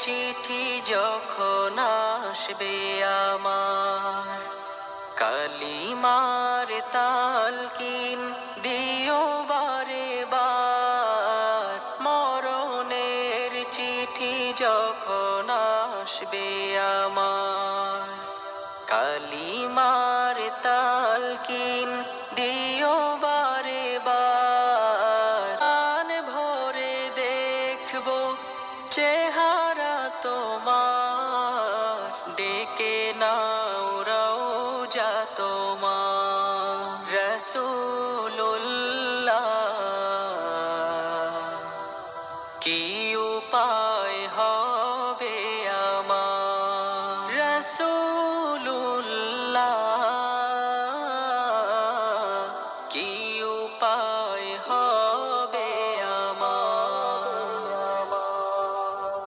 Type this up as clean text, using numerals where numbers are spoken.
চিঠি যখন আসবে আমার, কালিমার তালকিন দিও বারে বার। মরণের চিঠি যখন আসবে আমার, কালিমার তালকিন দিও বারে বার। কান ভরে দেখবো চেহারা তোমার, ডেকে নাও রওজা তোমার। রাসূলুল্লাহ কি